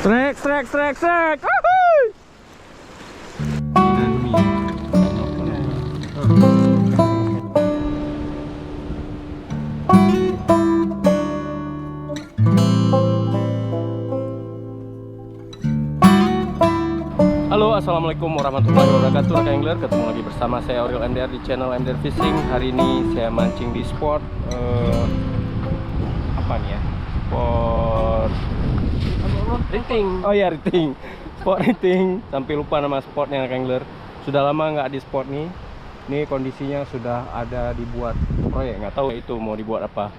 Trek, trek, trek, trek. Wuhui. Halo, assalamualaikum warahmatullahi wabarakatuh, rekan angler. Ketemu lagi bersama saya Oriol MDR di channel MDR Fishing. Hari ini saya mancing di spot apa nih ya? Spot Riting. Oh ya, Riting. Spot Riting. Sampai lupa nama spotnya, rekan angler. Sudah lama nggak di spot nih. Ini kondisinya sudah ada dibuat proyek, nggak tahu itu mau dibuat apa.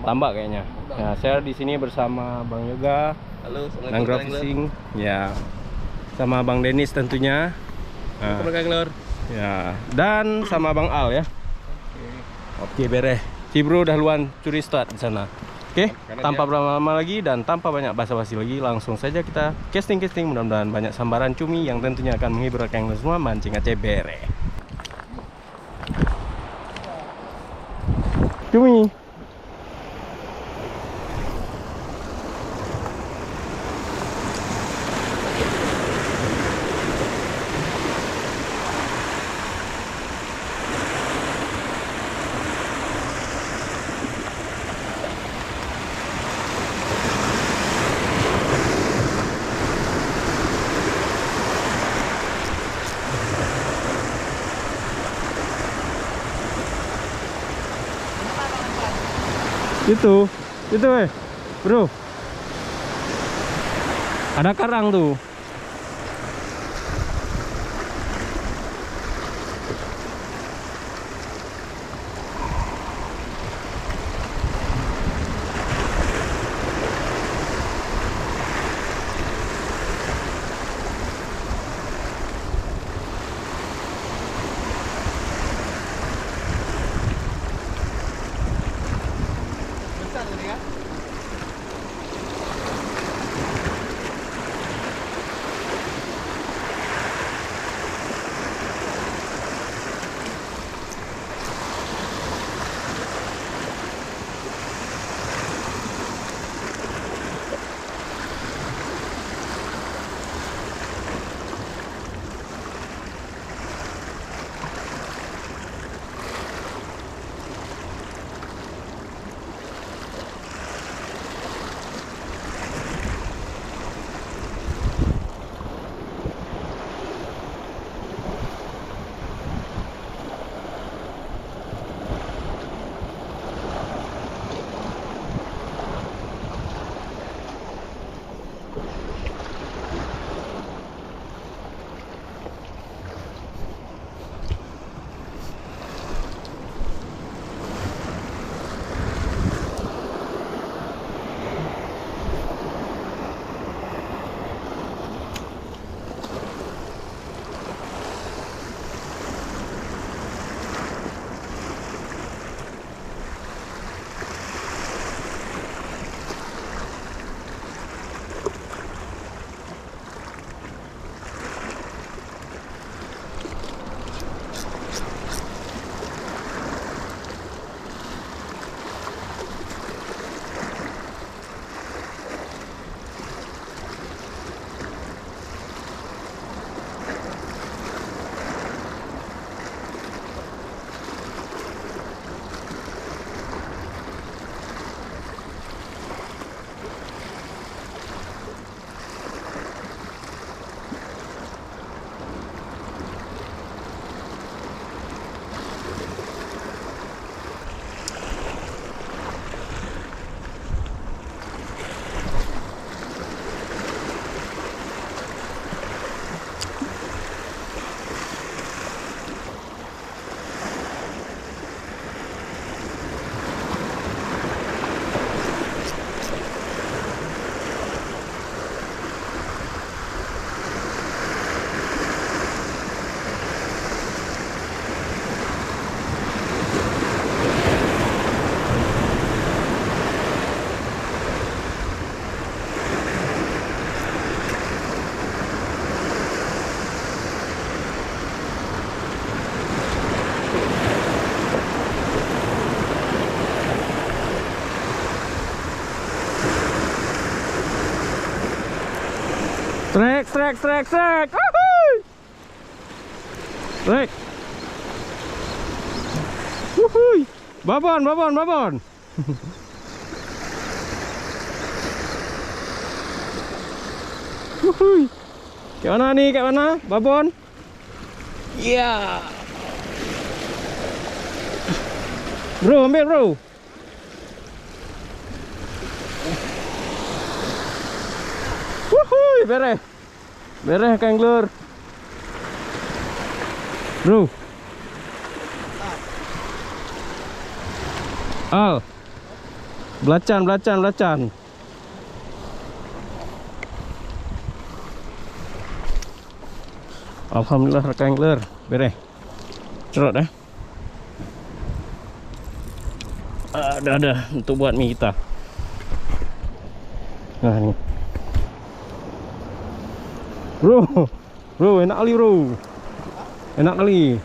Tambak kayaknya. Ya, saya di sini bersama Bang Yoga. Halo, Mangrove Fishing. Ya. Sama Bang Denis tentunya. Ya, dan sama Bang Al ya. Oke, beres. Cibro udah luan curi start di sana. Oke, tanpa berlama-lama lagi dan tanpa banyak basa-basi lagi, langsung saja kita casting. Mudah-mudahan banyak sambaran cumi yang tentunya akan menghibur rekan semua mancing Aceh bere. Cumi. Itu bro, ada karang tuh. Trek, trek, trek, trek. Wuhui. Trek. Wuhui. Babon, babon, babon. Wuhui. Kayak mana nih? Kayak mana? Babon? Iya. Bro, ambil bro. Wuhui, beres. Beres kangler. Bro. Al. Belacan, belacan, belacan. Alhamdulillah kangler. Beres. Cerot dah. Ada untuk buat mie kita. Nah ni. Bro, bro enak kali bro. Enak kali.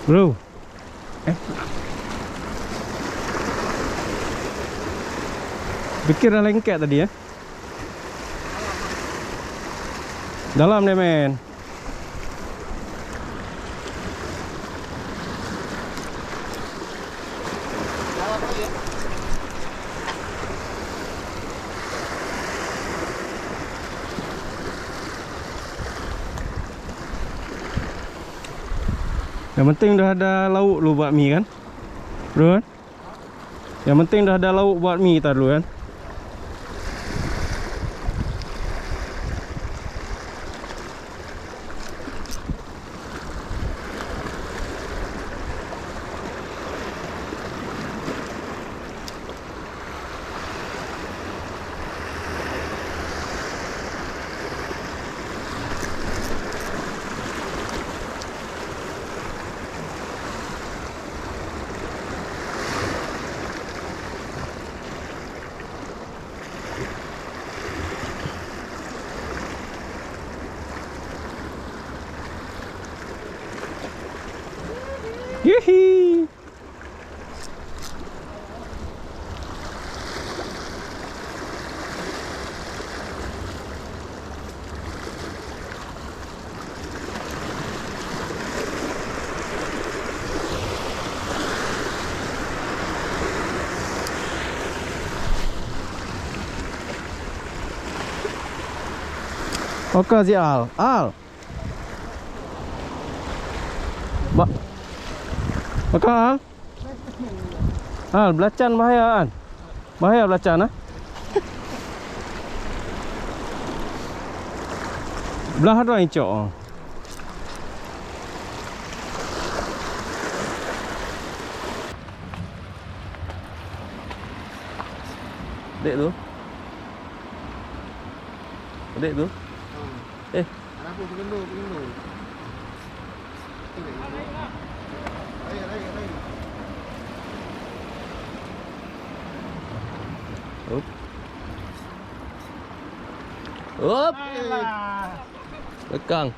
Bro. Pikir dah lengket tadi ya. Dalam deh men. Yang penting dah ada lauk lu buat mie kan, bro kan? Yang penting dah ada lauk buat mie kita dulu kan. Yuhi. Oke si Al. Oke Al. Belacan bahaya kan? Bahaya belacan ah. Belah ada incok. Dek tu. Dek tu. Anak aku pengendu. Up. Lekang.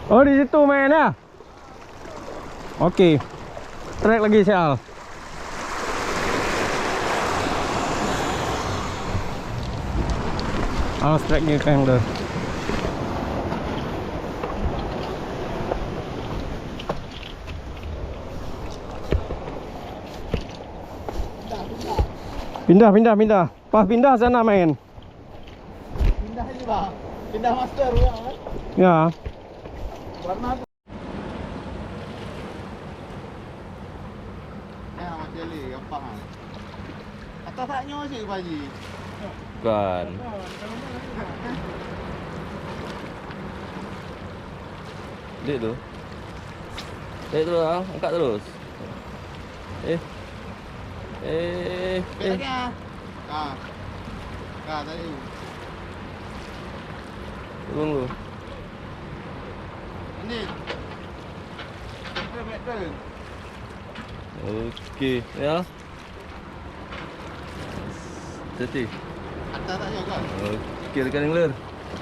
Oh di situ main ya. Oke. Trek lagi Sial. Alas trek gear angler. Pindah. Pas pindah sana main. Pindah ini bang. Pindah master ya kan? Ya. Warna tu. Ya macam ni, gampang kan? Atas taknya je Pak Haji. Bukan. Dek tu. Dek terus ah, angkat terus. Belakangnya. Ah. Ah tadi. Turun dulu. Ini. Meter. Okey, ya. Jadi. Atas taknya kan? Okey rekan angler.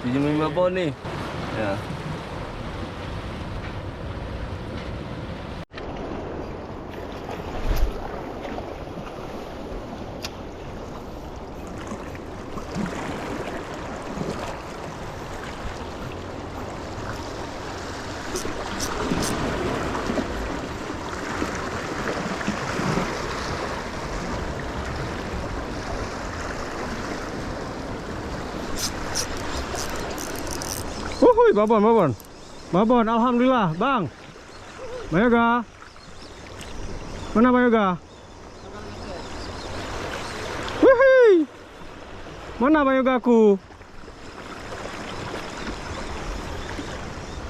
75 pound ni. Ya. Wuhui, babon, alhamdulillah, bang. Mayoga. Mana Mayoga? Wuhui. Mana Mayoga aku?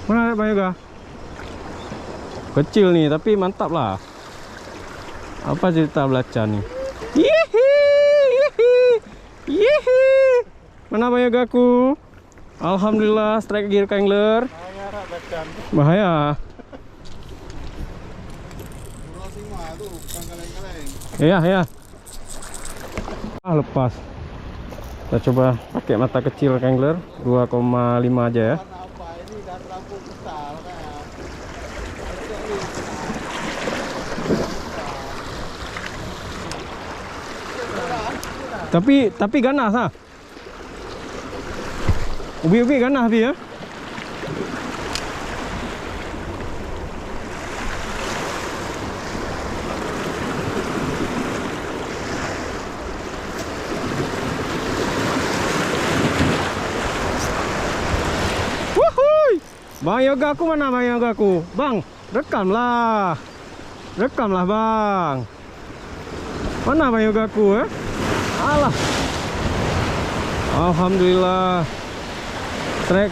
Mana Mayoga? Kecil nih, tapi mantap lah. Apa cerita belacan nih? Yihi. Mana Mayoga aku? Alhamdulillah, strike gear angler. Bahaya rak bacan. Bahaya. Pulau Sima tu bukan kaleng-kaleng. Ya. Lepas. Kita coba pakai mata kecil angler 2,5 aja ya. Warna apa ini dan lampu besar kan? Tapi ganas ah. Ubi ganas dia. Wuhui. Bang Yoga aku mana Bang Yoga aku? Bang, rekamlah. Rekamlah Bang. Mana Bang Yoga aku Alah. Alhamdulillah. Strek.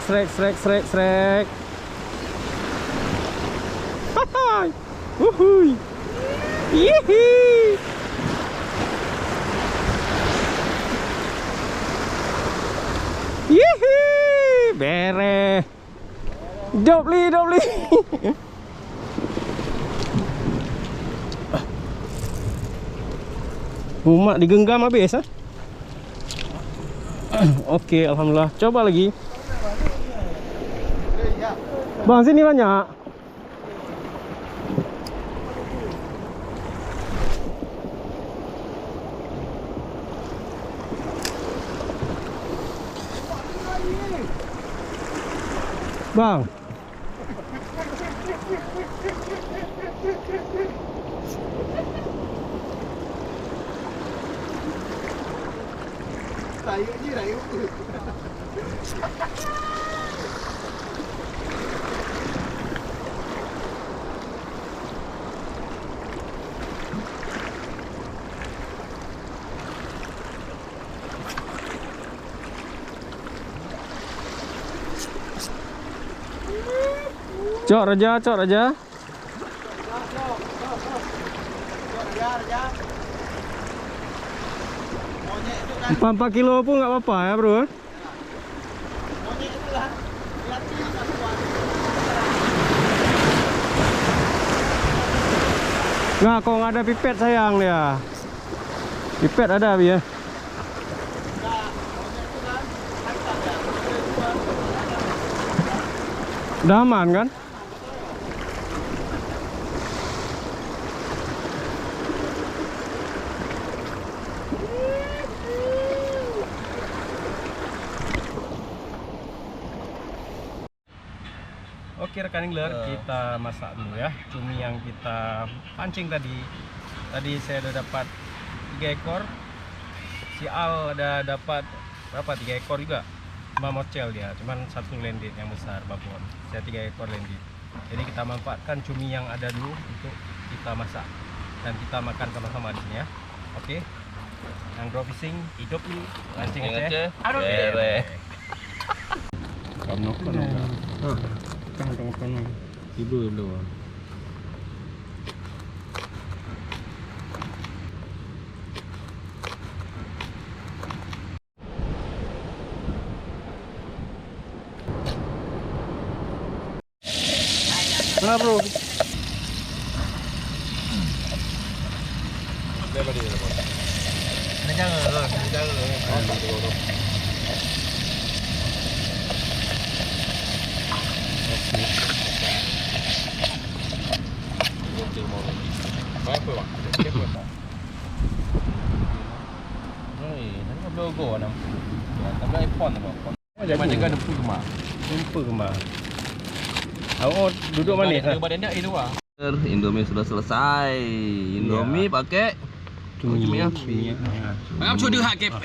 Hai. Wuhui. Yihi. Yihi. Bere. Dobli. Umat digenggam habis Okey, alhamdulillah. Coba lagi. Bang, sini banyak. Bang. Saya ni rayu. Cok Raja. Raja. 4 kilo pun nggak apa-apa ya bro. Monyet itu lah. Latih tak kuat. Nggak, kok nggak ada pipet sayang dia. Pipet ada ya. Udah aman kan? Oke rekan angler, kita masak dulu ya cumi yang kita pancing tadi. Tadi saya udah dapat 3 ekor. Si Al ada dapat berapa? 3 ekor juga. Cuma mocel dia, cuman satu landit yang besar babon. Saya 3 ekor landit. Jadi kita manfaatkan cumi yang ada dulu untuk kita masak dan kita makan sama-sama di sini ya. Oke. Yang grow fishing hidup nih, pancing aja. Aduh. Kamu kan tidur dulu. Mana bro? Logo nam. Tapi iPhone apa? Macam jaga ada puma. Puma. Oh, duduk mana? Badan dia itu ah. Indomie sudah selesai. Indomie pakai cumi ya. Ngam chu đưa hai kẹp.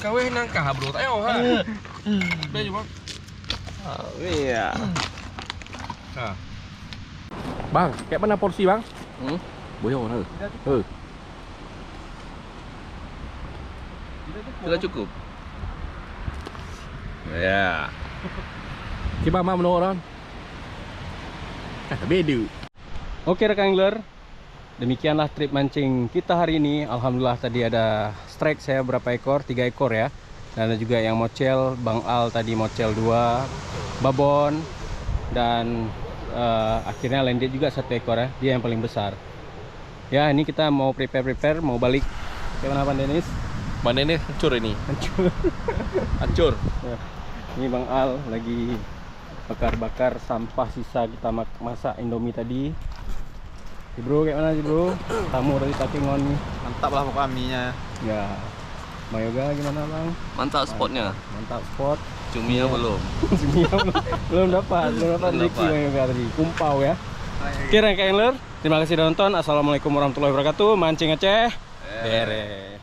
Kau nang cả bro tayo ha. Đây juga. Iya. Bang, kayak mana porsi bang? Boyo nah. Sudah cukup. Ya. Coba mah menurun. Beda. Oke rekan angler, demikianlah trip mancing kita hari ini. Alhamdulillah tadi ada strike saya berapa ekor? 3 ekor ya. Dan ada juga yang mocel, Bang Al tadi mocel 2, babon, dan akhirnya landed juga 1 ekor ya. Dia yang paling besar. Ya ini kita mau prepare mau balik. Gimana Pak Dennis? Mana ini hancur ini? Hancur. Hancur. Ya. Ini Bang Al lagi bakar-bakar sampah sisa kita masak Indomie tadi. Si bro kayak mana sih bro? Tamu dari Takingon nih. Mantap lah pokoknya mie-nya. Ya. Mayoga gimana bang? Mantap spotnya. Mantap spot. Cuminya belum. Cuminya belum dapat rezeki Mayoga tadi. Kumpau ya. Oke rekan angler, terima kasih sudah nonton. Assalamualaikum warahmatullahi wabarakatuh. Mancing Aceh. Beres.